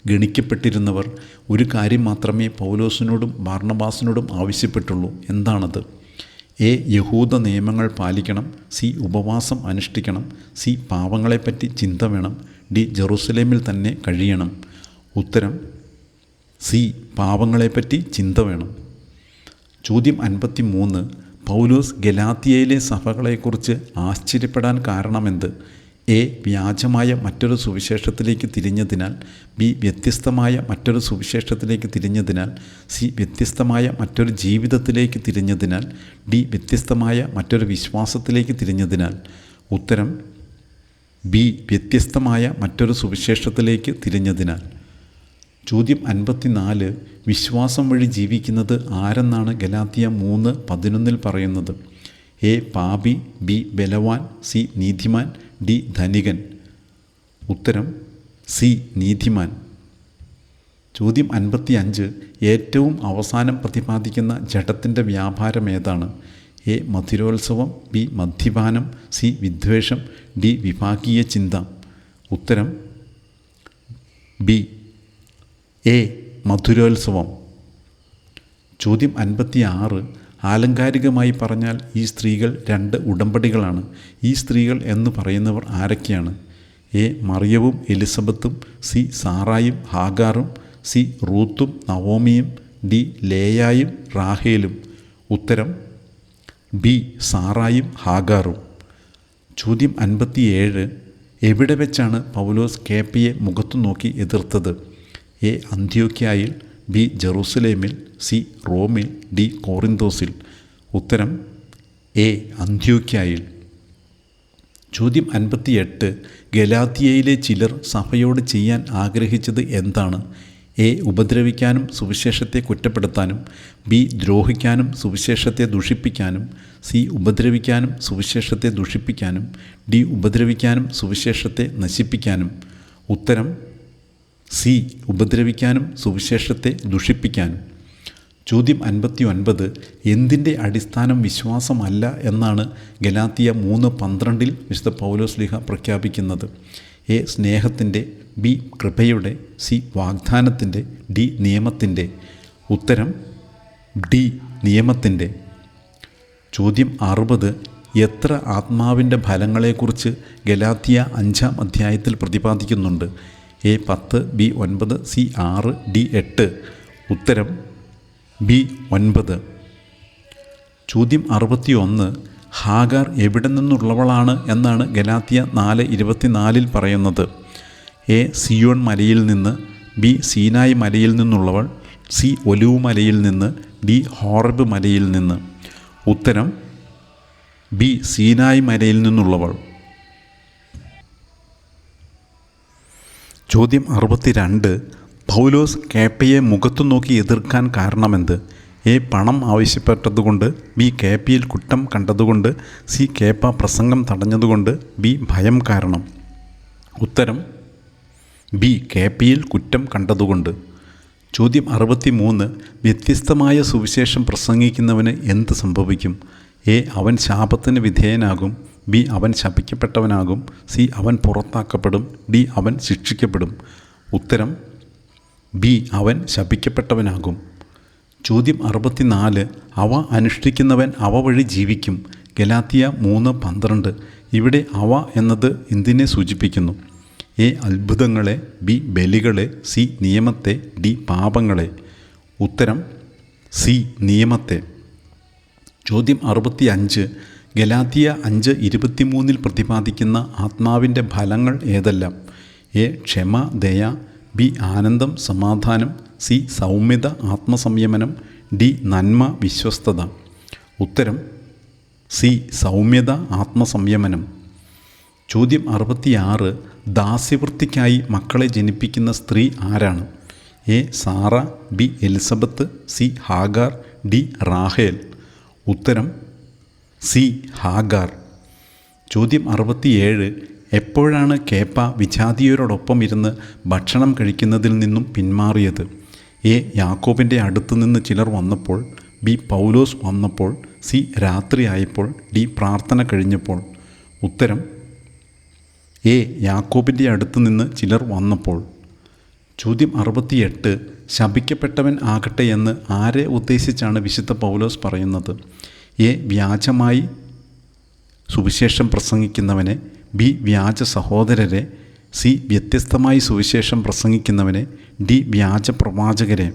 ഗണിക്കപ്പെട്ടിരുന്നവർ ഒരു കാര്യം മാത്രമേ പൗലോസിനോടും ബാർണബാസിനോടും ആവശ്യപ്പെട്ടുള്ളൂ. എന്താണത്? എ. യഹൂദ നിയമങ്ങൾ പാലിക്കണം. സി. ഉപവാസം അനുഷ്ഠിക്കണം. സി. പാവങ്ങളെപ്പറ്റി ചിന്ത വേണം. ഡി. ജെറുസലേമിൽ തന്നെ കഴിയണം. ഉത്തരം സി. പാവങ്ങളെപ്പറ്റി ചിന്ത വേണം. ചോദ്യം 53. പൗലോസ് ഗലാത്യയിലെ സഭകളെക്കുറിച്ച് ആശ്ചര്യപ്പെടാൻ കാരണമെന്ത്? എ. വ്യാജമായ മറ്റൊരു സുവിശേഷത്തിലേക്ക് തിരിഞ്ഞതിനാൽ. ബി. വ്യത്യസ്തമായ മറ്റൊരു സുവിശേഷത്തിലേക്ക് തിരിഞ്ഞതിനാൽ. സി. വ്യത്യസ്തമായ മറ്റൊരു ജീവിതത്തിലേക്ക് തിരിഞ്ഞതിനാൽ. ഡി. വ്യത്യസ്തമായ മറ്റൊരു വിശ്വാസത്തിലേക്ക് തിരിഞ്ഞതിനാൽ. ഉത്തരം ബി. വ്യത്യസ്തമായ മറ്റൊരു സുവിശേഷത്തിലേക്ക് തിരിഞ്ഞതിനാൽ. ചോദ്യം 54. വിശ്വാസം വഴി ജീവിക്കുന്നത് ആരെന്നാണ് ഗലാത്യ 3:11 പറയുന്നത്? എ. പാപി. ബി. ബലവാൻ. സി. നീതിമാൻ. ഡി. ധനികൻ. ഉത്തരം സി. നീതിമാൻ. ചോദ്യം 55. ഏറ്റവും അവസാനം പ്രതിപാദിക്കുന്ന ജഡത്തിൻ്റെ വ്യാപാരം ഏതാണ്? എ. മധുരോത്സവം. ബി. മദ്യപാനം. സി. വിദ്വേഷം. ഡി. വിഭാഗീയ ചിന്ത. ഉത്തരം ബി. എ. മധുരോത്സവം. ചോദ്യം 56. ആലങ്കാരികമായി പറഞ്ഞാൽ ഈ സ്ത്രീകൾ 2 ഉടമ്പടികളാണ്. ഈ സ്ത്രീകൾ എന്ന് പറയുന്നവർ ആരൊക്കെയാണ്? എ. മറിയവും എലിസബത്തും. സി. സാറായും ഹാഗാറും. സി. റൂത്തും നവോമിയും. ഡി. ലേയായും റാഹേലും. ഉത്തരം ബി. സാറായും ഹാഗാറും. ചോദ്യം 57. എവിടെ വെച്ചാണ് പൗലോസ് കേപ്പയെ മുഖത്തു നോക്കി എതിർത്തത്? എ. അന്ത്യോക്യായിൽ, ബി. ജെറൂസലേമിൽ, സി. റോമിൽ, ഡി. കോറിന്തോസിൽ. ഉത്തരം എ. അന്ത്യോക്യായിൽ. ചോദ്യം 58. ഗലാത്യയിലെ ചിലർ സഭയോട് ചെയ്യാൻ ആഗ്രഹിച്ചത് എന്താണ്? എ. ഉപദ്രവിക്കാനും സുവിശേഷത്തെ കുറ്റപ്പെടുത്താനും, ബി. ദ്രോഹിക്കാനും സുവിശേഷത്തെ ദുഷിപ്പിക്കാനും, സി. ഉപദ്രവിക്കാനും സുവിശേഷത്തെ ദുഷിപ്പിക്കാനും, ഡി. ഉപദ്രവിക്കാനും സുവിശേഷത്തെ നശിപ്പിക്കാനും. ഉത്തരം സി. ഉപദ്രവിക്കാനും സുവിശേഷത്തെ ദുഷിപ്പിക്കാനും. ചോദ്യം 59. എന്തിൻ്റെ അടിസ്ഥാനം വിശ്വാസമല്ല എന്നാണ് ഗലാത്യ 3:12 വിശുദ്ധ പൗലോസ് ശ്ലീഹ പ്രഖ്യാപിക്കുന്നത്? എ. സ്നേഹത്തിൻ്റെ, ബി. കൃപയുടെ, സി. വാഗ്ദാനത്തിൻ്റെ, ഡി. നിയമത്തിൻ്റെ. ഉത്തരം ഡി. നിയമത്തിൻ്റെ. ചോദ്യം 60. എത്ര ആത്മാവിൻ്റെ ഫലങ്ങളെക്കുറിച്ച് ഗലാത്യ 5-ാം അധ്യായത്തിൽ പ്രതിപാദിക്കുന്നുണ്ട്? എ. 10, ബി. 9, സി. 6, ഡി. 8. ഉത്തരം ബി. 9. ചോദ്യം 61. ഹാഗാർ എവിടെ നിന്നുള്ളവളാണ് എന്നാണ് ഗലാത്യ 4:24 പറയുന്നത്? എ. സിയോൺ മലയിൽ നിന്ന്, ബി. സീനായി മലയിൽ നിന്നുള്ളവൾ, സി. ഒലിവ് മലയിൽ നിന്ന്, ഡി. ഹോറബ് മലയിൽ നിന്ന്. ഉത്തരം ബി. സീനായി മലയിൽ നിന്നുള്ളവൾ. ചോദ്യം 62. പൗലോസ് കേപ്പയെ മുഖത്തു നോക്കി എതിർക്കാൻ കാരണമെന്ത്? എ. പണം ആവശ്യപ്പെട്ടതുകൊണ്ട്, ബി. കേപ്പയിൽ കുറ്റം കണ്ടതുകൊണ്ട്, സി. കേപ്പ പ്രസംഗം തടഞ്ഞതുകൊണ്ട്, ബി. ഭയം കാരണം. ഉത്തരം ബി. കേപ്പയിൽ കുറ്റം കണ്ടതുകൊണ്ട്. ചോദ്യം 63. വ്യത്യസ്തമായ സുവിശേഷം പ്രസംഗിക്കുന്നവന് എന്ത് സംഭവിക്കും? എ. അവൻ ശാപത്തിന് വിധേയനാകും, ബി. അവൻ ശപിക്കപ്പെട്ടവനാകും, സി. അവൻ പുറത്താക്കപ്പെടും, ഡി. അവൻ ശിക്ഷിക്കപ്പെടും. ഉത്തരം ബി. അവൻ ശപിക്കപ്പെട്ടവനാകും. ചോദ്യം 64. അവ അനുഷ്ഠിക്കുന്നവൻ അവ വഴി ജീവിക്കും. ഗലാത്യ 3:12. ഇവിടെ അവ എന്നത് എന്തിനെ സൂചിപ്പിക്കുന്നു? എ. അത്ഭുതങ്ങളെ, ബി. ബലികളെ, സി. നിയമത്തെ, ഡി. പാപങ്ങളെ. ഉത്തരം സി. നിയമത്തെ. ചോദ്യം 65. ഗലാത്യ 5:23 പ്രതിപാദിക്കുന്ന ആത്മാവിൻ്റെ ഫലങ്ങൾ ഏതെല്ലാം? എ. ക്ഷമ, ദയ, ബി. ആനന്ദം, സമാധാനം, സി. സൗമ്യത, ആത്മസംയമനം, ഡി. നന്മ, വിശ്വസ്തത. ഉത്തരം സി. സൗമ്യത, ആത്മസംയമനം. ചോദ്യം 66. ദാസ്യവൃത്തിക്കായി മക്കളെ ജനിപ്പിക്കുന്ന സ്ത്രീ ആരാണ്? A. Sarah, B. Elizabeth, C. Hagar, D. റാഹേൽ. ഉത്തരം സി. ഹാഗാർ. ചോദ്യം 67. എപ്പോഴാണ് കേപ്പ വിജാതീയരോടൊപ്പം ഇരുന്ന് ഭക്ഷണം കഴിക്കുന്നതിൽ നിന്നും പിന്മാറിയത്? എ. യാക്കോബിൻ്റെ അടുത്തു നിന്ന് ചിലർ വന്നപ്പോൾ, ബി. പൗലോസ് വന്നപ്പോൾ, സി. രാത്രിയായപ്പോൾ, ഡി. പ്രാർത്ഥന കഴിഞ്ഞപ്പോൾ. ഉത്തരം എ. യാക്കോബിൻ്റെ അടുത്തു നിന്ന് ചിലർ വന്നപ്പോൾ. ചോദ്യം 68. ശപിക്കപ്പെട്ടവൻ ആകട്ടെ എന്ന് ആരെ ഉദ്ദേശിച്ചാണ് വിശുദ്ധ പൗലോസ് പറയുന്നത്? എ. വ്യാജമായി സുവിശേഷം പ്രസംഗിക്കുന്നവനെ, ബി. വ്യാജ സഹോദരരെ, സി. വ്യത്യസ്തമായി സുവിശേഷം പ്രസംഗിക്കുന്നവനെ, ഡി. വ്യാജ പ്രവാചകരെ.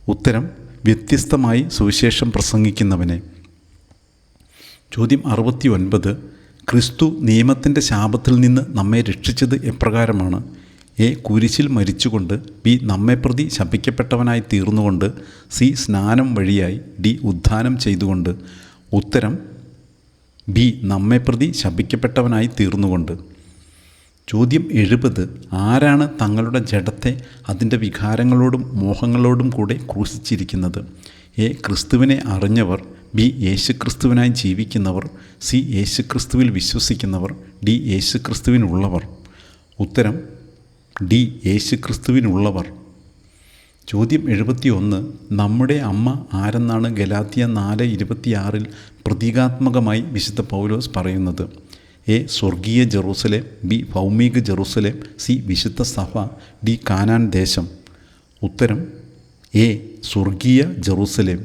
ഉത്തരം വ്യത്യസ്തമായി സുവിശേഷം പ്രസംഗിക്കുന്നവനെ. ചോദ്യം 69. ക്രിസ്തു നിയമത്തിൻ്റെ ശാപത്തിൽ നിന്ന് നമ്മെ രക്ഷിച്ചത് എപ്രകാരമാണ്? എ. കുരിശിൽ മരിച്ചുകൊണ്ട്, ബി. നമ്മെ പ്രതി ശപിക്കപ്പെട്ടവനായി തീർന്നുകൊണ്ട്, സി. സ്നാനം വഴിയായി, ഡി. ഉദ്ധാനം ചെയ്തുകൊണ്ട്. ഉത്തരം ബി. നമ്മെ പ്രതി ശപിക്കപ്പെട്ടവനായി തീർന്നുകൊണ്ട്. ചോദ്യം 70. ആരാണ് തങ്ങളുടെ ജഡത്തെ അതിൻ്റെ വികാരങ്ങളോടും മോഹങ്ങളോടും കൂടെ ക്രൂശിച്ചിരിക്കുന്നത്? എ. ക്രിസ്തുവിനെ അറിഞ്ഞവർ, ബി. യേശുക്രിസ്തുവിനായി ജീവിക്കുന്നവർ, സി. യേശുക്രിസ്തുവിൽ വിശ്വസിക്കുന്നവർ, ഡി. യേശുക്രിസ്തുവിനുള്ളവർ. ഉത്തരം ഡി. യേശുക്രിസ്തുവിനുള്ളവർ. ചോദ്യം 71. നമ്മുടെ അമ്മ ആരെന്നാണ് ഗലാത്യ 4:26 പ്രതീകാത്മകമായി വിശുദ്ധ പൗലോസ് പറയുന്നത്? എ. സ്വർഗീയ ജെറൂസലേം, ബി. ഭൗമിക ജെറൂസലേം, സി. വിശുദ്ധ സഭ, ഡി. കാനാൻ ദേശം. ഉത്തരം എ. സ്വർഗീയ ജെറൂസലേം.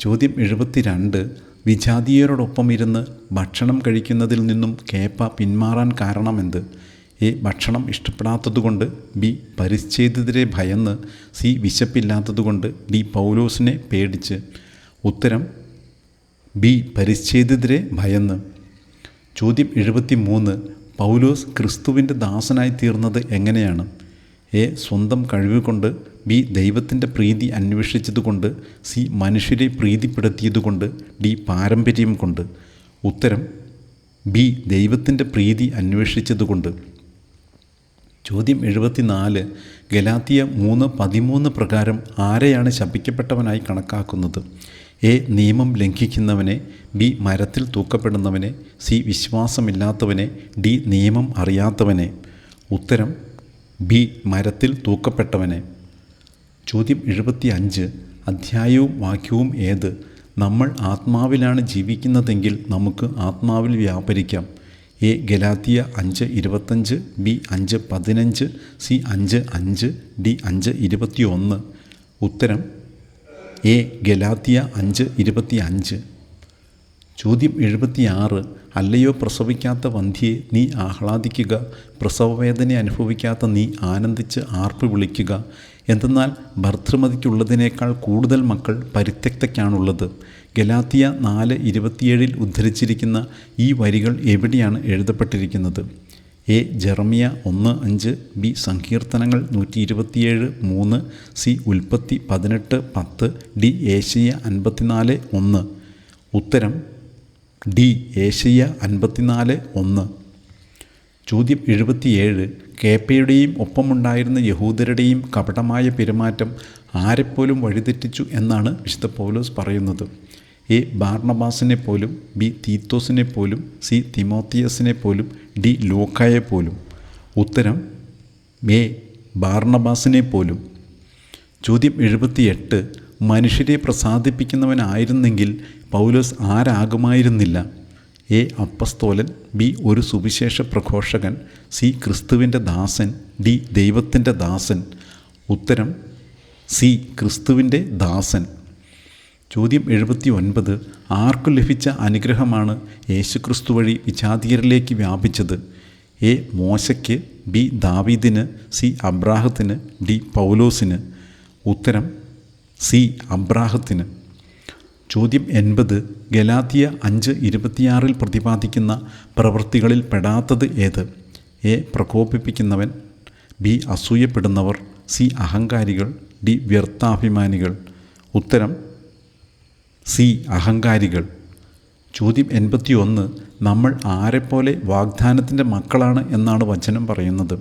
ചോദ്യം 72. വിജാതീയരോടൊപ്പം ഇരുന്ന് ഭക്ഷണം കഴിക്കുന്നതിൽ നിന്നും കേപ്പ പിന്മാറാൻ കാരണമെന്ത്? എ. ഭക്ഷണം ഇഷ്ടപ്പെടാത്തതുകൊണ്ട്, ബി. പരിച്ഛേദിതരെ ഭയന്ന്, സി. വിശപ്പില്ലാത്തതുകൊണ്ട്, ഡി. പൗലോസിനെ പേടിച്ച്. ഉത്തരം ബി. പരിച്ഛേദിതരെ ഭയന്ന്. ചോദ്യം 73. പൗലോസ് ക്രിസ്തുവിൻ്റെ ദാസനായി തീർന്നത് എങ്ങനെയാണ്? എ. സ്വന്തം കഴിവുകൊണ്ട്. ബി. ദൈവത്തിൻ്റെ പ്രീതി അന്വേഷിച്ചതുകൊണ്ട്. സി. മനുഷ്യരെ പ്രീതിപ്പെടുത്തിയതുകൊണ്ട്. ഡി. പാരമ്പര്യം കൊണ്ട്. ഉത്തരം ബി. ദൈവത്തിൻ്റെ പ്രീതി അന്വേഷിച്ചതുകൊണ്ട്. ചോദ്യം 74. ഗലാത്തിയ 3:13 പ്രകാരം ആരെയാണ് ശപിക്കപ്പെട്ടവനായി കണക്കാക്കുന്നത്? എ. നിയമം ലംഘിക്കുന്നവനെ. ബി. മരത്തിൽ തൂക്കപ്പെടുന്നവനെ. സി. വിശ്വാസമില്ലാത്തവനെ. ഡി. നിയമം അറിയാത്തവനെ. ഉത്തരം ബി. മരത്തിൽ തൂക്കപ്പെട്ടവനെ. ചോദ്യം 75. അധ്യായവും വാക്യവും ഏത്? നമ്മൾ ആത്മാവിലാണ് ജീവിക്കുന്നതെങ്കിൽ നമുക്ക് ആത്മാവിൽ വ്യാപരിക്കാം. എ. ഗലാത്തിയ 5:25. ബി. 5:15. സി. 5:5. ഡി. 5:21. ഉത്തരം എ. ഗലാത്തിയ 5:25. ചോദ്യം 76. അല്ലയോ പ്രസവിക്കാത്ത വന്ധ്യയെ, നീ ആഹ്ലാദിക്കുക, പ്രസവവേദന അനുഭവിക്കാത്ത നീ ആനന്ദിച്ച് ആർപ്പ് വിളിക്കുക. എന്തെന്നാൽ ഭർതൃമതിക്കുള്ളതിനേക്കാൾ കൂടുതൽ മക്കൾ പരിത്യക്തയ്ക്കാണുള്ളത്. ഗലാത്തിയ 4:27 ഉദ്ധരിച്ചിരിക്കുന്ന ഈ വരികൾ എവിടെയാണ് എഴുതപ്പെട്ടിരിക്കുന്നത്? എ. ജെറമിയ 1:5. ബി. സങ്കീർത്തനങ്ങൾ 127:3. സി. ഉൽപ്പത്തി 18:10. ഡി. ഏശയ്യ 54:1. ഉത്തരം ഡി. ഏശയ്യ 54:1. ചോദ്യം 77. കേപ്പയുടെയും ഒപ്പമുണ്ടായിരുന്ന യഹൂദരുടെയും കപടമായ പെരുമാറ്റം ആരെപ്പോലും വഴിതെറ്റിച്ചു എന്നാണ് വിശുദ്ധ പൗലോസ് പറയുന്നത്? എ. ബാർണബാസിനെ പോലും. ബി. തീത്തോസിനെ പോലും. സി. തിമോത്തിയസിനെ പോലും. ഡി. ലൂക്കായെ പോലും. ഉത്തരം എ. ബാർണബാസിനെ പോലും. ചോദ്യം 78. മനുഷ്യരെ പ്രസാദിപ്പിക്കുന്നവനായിരുന്നെങ്കിൽ പൗലോസ് ആരാകുമായിരുന്നില്ല? എ. അപ്പസ്തോലൻ. ബി. ഒരു സുവിശേഷ പ്രഘോഷകൻ. സി. ക്രിസ്തുവിൻ്റെ ദാസൻ. ഡി. ദൈവത്തിൻ്റെ ദാസൻ. ഉത്തരം സി. ക്രിസ്തുവിൻ്റെ ദാസൻ. ചോദ്യം 79. ആർക്കു ലഭിച്ച അനുഗ്രഹമാണ് യേശുക്രിസ്തു വഴി വിജാതീയരിലേക്ക് വ്യാപിച്ചത്? എ. മോശയ്ക്ക്. ബി. ദാവീദിന്. സി. അബ്രാഹത്തിന്. ഡി. പൗലോസിന്. ഉത്തരം സി. അബ്രാഹത്തിന്. ചോദ്യം 80. ഗലാത്തിയ 5:26 പ്രതിപാദിക്കുന്ന പ്രവൃത്തികളിൽ പെടാത്തത് ഏത്? എ. പ്രകോപിപ്പിക്കുന്നവൻ. ബി. അസൂയപ്പെടുന്നവർ. സി. അഹങ്കാരികൾ. ഡി. വ്യർത്ഥാഭിമാനികൾ. ഉത്തരം സി. അഹങ്കാരികൾ. ചോദ്യം 81. നമ്മൾ ആരെപ്പോലെ വാഗ്ദാനത്തിൻ്റെ മക്കളാണ് എന്നാണ് വചനം പറയുന്നത്?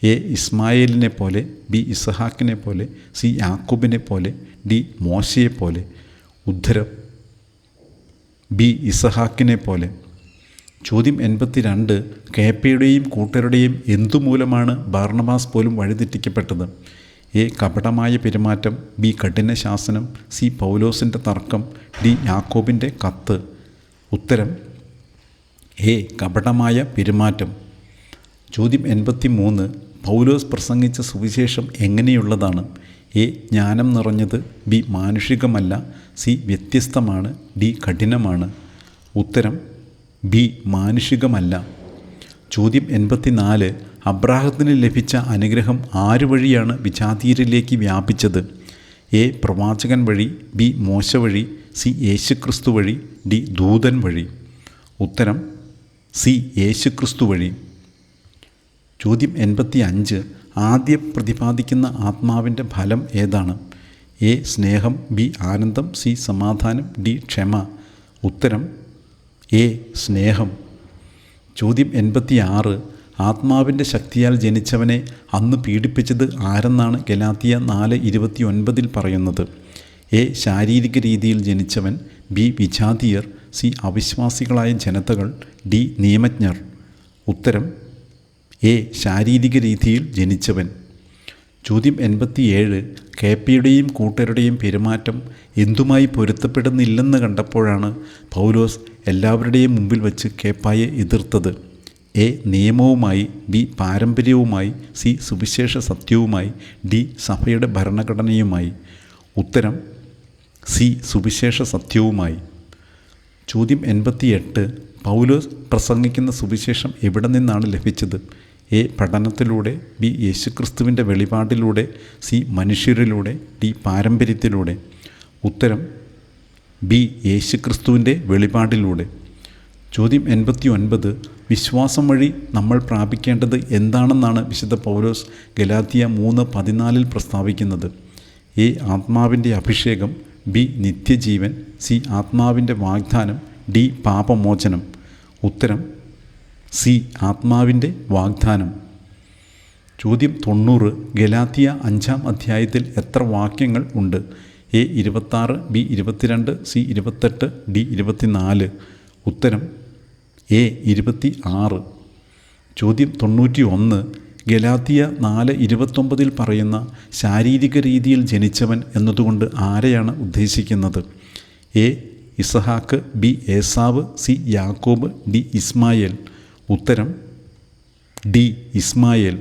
എ. ഇസ്മായേലിനെ പോലെ. ബി. ഇസഹാക്കിനെ പോലെ. സി. യാക്കൂബിനെ പോലെ. ഡി. മോശയെ പോലെ. ഉത്തരം ബി. ഇസഹാക്കിനെ പോലെ. ചോദ്യം 82. കേപ്പയുടെയും കൂട്ടരുടെയും എന്തുമൂലമാണ് ബാർണബാസ് പോലും വഴിതെറ്റിക്കപ്പെട്ടത്? എ. കപടമായ പെരുമാറ്റം. ബി. കഠിന ശാസനം. സി. പൗലോസിൻ്റെ തർക്കം. ഡി. യാക്കോബിൻ്റെ കത്ത്. ഉത്തരം എ. കപടമായ പെരുമാറ്റം. ചോദ്യം 83. പൗലോസ് പ്രസംഗിച്ച സുവിശേഷം എങ്ങനെയുള്ളതാണ്? എ. ജ്ഞാനം നിറഞ്ഞത്. ബി. മാനുഷികമല്ല. സി. വ്യത്യസ്തമാണ്. ഡി. കഠിനമാണ്. ഉത്തരം ബി. മാനുഷികമല്ല. ചോദ്യം 84. അബ്രാഹത്തിന് ലഭിച്ച അനുഗ്രഹം ആരു വഴിയാണ് വിജാതീയരിലേക്ക് വ്യാപിച്ചത്? എ. പ്രവാചകൻ വഴി. ബി. മോശ വഴി. സി. യേശുക്രിസ്തു വഴി. ഡി. ദൂതൻ വഴി. ഉത്തരം സി. യേശുക്രിസ്തു വഴി. ചോദ്യം 85. ആദ്യം പ്രതിപാദിക്കുന്ന ആത്മാവിൻ്റെ ഫലം ഏതാണ്? എ. സ്നേഹം. ബി. ആനന്ദം. സി. സമാധാനം. ഡി. ക്ഷമ. ഉത്തരം എ. സ്നേഹം. ചോദ്യം 86. ആത്മാവിൻ്റെ ശക്തിയാൽ ജനിച്ചവനെ അന്ന് പീഡിപ്പിച്ചത് ആരെന്നാണ് ഗലാത്തിയ 4:29 പറയുന്നത്? എ. ശാരീരിക രീതിയിൽ ജനിച്ചവൻ. ബി. വിജാതീയർ. സി. അവിശ്വാസികളായ ജനതകൾ. ഡി. നിയമജ്ഞർ. ഉത്തരം എ. ശാരീരിക രീതിയിൽ ജനിച്ചവൻ. ചോദ്യം 87. കേപ്പയുടെയും കൂട്ടരുടെയും പെരുമാറ്റം എന്തുമായി പൊരുത്തപ്പെടുന്നില്ലെന്ന് കണ്ടപ്പോഴാണ് പൗലോസ് എല്ലാവരുടെയും മുമ്പിൽ വച്ച് കേപ്പായെ എതിർത്തത്? എ. നിയമവുമായി. ബി. പാരമ്പര്യവുമായി. സി. സുവിശേഷ സത്യവുമായി. ഡി. സഭയുടെ ഭരണഘടനയുമായി. ഉത്തരം സി. സുവിശേഷ സത്യവുമായി. ചോദ്യം 88. പൗലോസ് പ്രസംഗിക്കുന്ന സുവിശേഷം എവിടെ നിന്നാണ് ലഭിച്ചത്? എ. പഠനത്തിലൂടെ. ബി. യേശുക്രിസ്തുവിൻ്റെ വെളിപാടിലൂടെ. സി. മനുഷ്യരിലൂടെ. ഡി. പാരമ്പര്യത്തിലൂടെ. ഉത്തരം ബി. യേശുക്രിസ്തുവിൻ്റെ വെളിപാടിലൂടെ. ചോദ്യം 89. വിശ്വാസം വഴി നമ്മൾ പ്രാപിക്കേണ്ടത് എന്താണെന്നാണ് വിശുദ്ധ പൗലോസ് ഗലാത്യ 3:14 പ്രസ്താവിക്കുന്നത്? എ. ആത്മാവിൻ്റെ അഭിഷേകം. ബി. നിത്യജീവൻ. സി. ആത്മാവിൻ്റെ വാഗ്ദാനം. ഡി. പാപമോചനം. ഉത്തരം സി. ആത്മാവിൻ്റെ വാഗ്ദാനം. ചോദ്യം 90. ഗലാത്യ 5-ാം അധ്യായത്തിൽ എത്ര വാക്യങ്ങൾ ഉണ്ട്? എ. 26. ബി. 22. സി. 28. ഡി. 24. ഉത്തരം എ. 26. ചോദ്യം 91. ഗലാത്യ 4:29 പറയുന്ന ശാരീരിക രീതിയിൽ ജനിച്ചവൻ എന്നതുകൊണ്ട് ആരെയാണ് ഉദ്ദേശിക്കുന്നത്? A. Izahaak. B. Esau. C. യാക്കോബ്. ഡി. ഇസ്മായേൽ. ഉത്തരം ഡി. ഇസ്മായേൽ.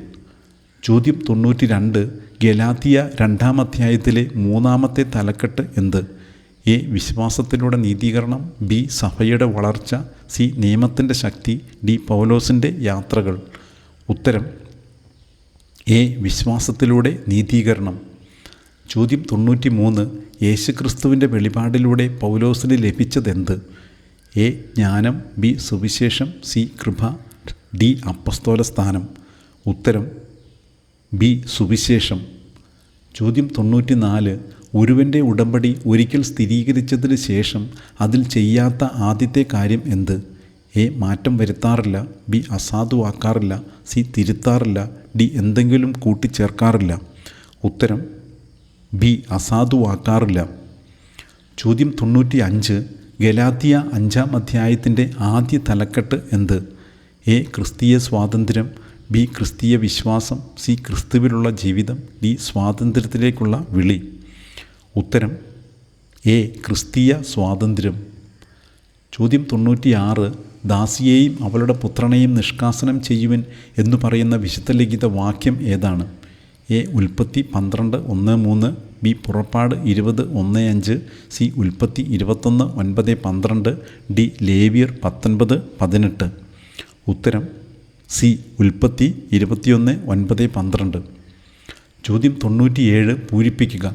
ചോദ്യം 92. ഗലാത്യ 2-ാം അധ്യായത്തിലെ 3-ാമത്തെ തലക്കെട്ട് എന്ത്? എ. വിശ്വാസത്തിലൂടെ നീതീകരണം. ബി. സഭയുടെ വളർച്ച. സി. നിയമത്തിൻ്റെ ശക്തി. ഡി. പൗലോസിൻ്റെ യാത്രകൾ. ഉത്തരം എ. വിശ്വാസത്തിലൂടെ നീതീകരണം. ചോദ്യം 93. യേശുക്രിസ്തുവിൻ്റെ വെളിപാടിലൂടെ പൗലോസിന് ലഭിച്ചതെന്ത്? എ. ജ്ഞാനം. ബി. സുവിശേഷം. സി. കൃപ. ഡി. അപ്പസ്തോല സ്ഥാനം. ഉത്തരം ബി. സുവിശേഷം. ചോദ്യം 94. ഒരുവൻ്റെ ഉടമ്പടി ഒരിക്കൽ സ്ഥിരീകരിച്ചതിന് ശേഷം അതിൽ ചെയ്യാത്ത ആദ്യത്തെ കാര്യം എന്ത്? എ. മാറ്റം വരുത്താറില്ല. ബി. അസാധുവാക്കാറില്ല. സി. തിരുത്താറില്ല. ഡി. എന്തെങ്കിലും കൂട്ടിച്ചേർക്കാറില്ല. ഉത്തരം ബി. അസാധുവാക്കാറില്ല. ചോദ്യം 95. ഗലാത്യ 5-ാം അധ്യായത്തിൻ്റെ ആദ്യ തലക്കെട്ട് എന്ത്? എ. ക്രിസ്തീയ സ്വാതന്ത്ര്യം. ബി. ക്രിസ്തീയ വിശ്വാസം. സി. ക്രിസ്തുവിലുള്ള ജീവിതം. ഡി. സ്വാതന്ത്ര്യത്തിലേക്കുള്ള വിളി. ഉത്തരം എ. ക്രിസ്തീയ സ്വാതന്ത്ര്യം. ചോദ്യം 96. ദാസിയെയും അവളുടെ പുത്രനെയും നിഷ്കാസനം ചെയ്യുവിൻ എന്നു പറയുന്ന വിശുദ്ധ ലിഖിത വാക്യം ഏതാണ്? എ. ഉൽപ്പത്തി 12:1-3. ബി. പുറപ്പാട് 20:1-5. സി. ഉൽപ്പത്തി 21:9-12. ഡി. ലേവ്യർ 19:18. ഉത്തരം സി. ഉൽപ്പത്തി 21:9-12. ചോദ്യം 97. പൂരിപ്പിക്കുക.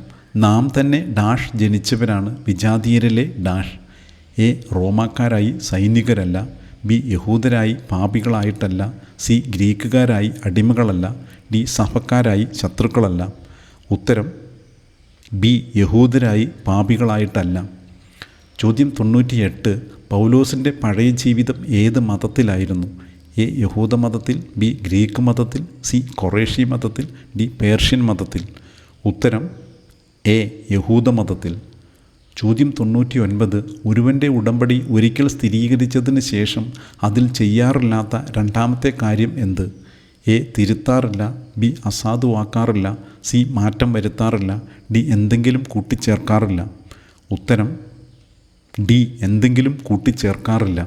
നാം തന്നെ ഡാഷ് ജനിച്ചവരാണ് വിജാതീയരിലെ ഡാഷ്. എ. റോമാക്കാരായി സൈനികരല്ല. ബി. യഹൂദരായി പാപികളായിട്ടല്ല. സി. ഗ്രീക്കുകാരായി അടിമകളല്ല. ഡി. സഭക്കാരായി ശത്രുക്കളല്ല. ഉത്തരം ബി. യഹൂദരായി പാപികളായിട്ടല്ല. ചോദ്യം 98. പൗലോസിൻ്റെ പഴയ ജീവിതം ഏത് മതത്തിലായിരുന്നു? എ. യഹൂദ മതത്തിൽ. ബി. ഗ്രീക്ക് മതത്തിൽ. സി. കൊറേഷ്യ മതത്തിൽ. ഡി. പേർഷ്യൻ മതത്തിൽ. ഉത്തരം എ. യഹൂദ മതത്തിൽ. ചോദ്യം 99. ഒരുവൻ്റെ ഉടമ്പടി ഒരിക്കൽ സ്ഥിരീകരിച്ചതിന് ശേഷം അതിൽ ചെയ്യാറില്ലാത്ത രണ്ടാമത്തെ കാര്യം എന്ത്? എ. തിരുത്താറില്ല. ബി. അസാധുവാക്കാറില്ല. സി. മാറ്റം വരുത്താറില്ല. ഡി. എന്തെങ്കിലും കൂട്ടിച്ചേർക്കാറില്ല. ഉത്തരം ഡി. എന്തെങ്കിലും കൂട്ടിച്ചേർക്കാറില്ല.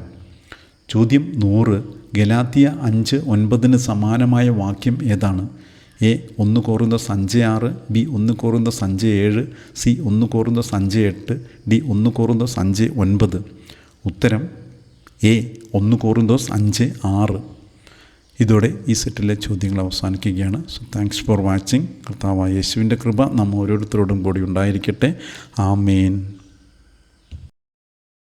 ചോദ്യം 100. ഗലാത്യ 5:9 സമാനമായ വാക്യം ഏതാണ്? എ. 1 കൊറിന്തോസ് 5:6. ബി. 1 കൊറിന്തോസ് 5:7. സി. 1 കൊറിന്തോസ് 5:8. ഡി. 1 കൊറിന്തോസ് 5:9. ഉത്തരം എ. 1 കൊറിന്തോസ് 5:6. ഇതോടെ ഈ സെറ്റിലെ ചോദ്യങ്ങൾ അവസാനിക്കുകയാണ്. So thanks for watching. കർത്താവായ യേശുവിൻ്റെ കൃപ നാം ഓരോരുത്തരോടും കൂടി ഉണ്ടായിരിക്കട്ടെ. ആമേൻ.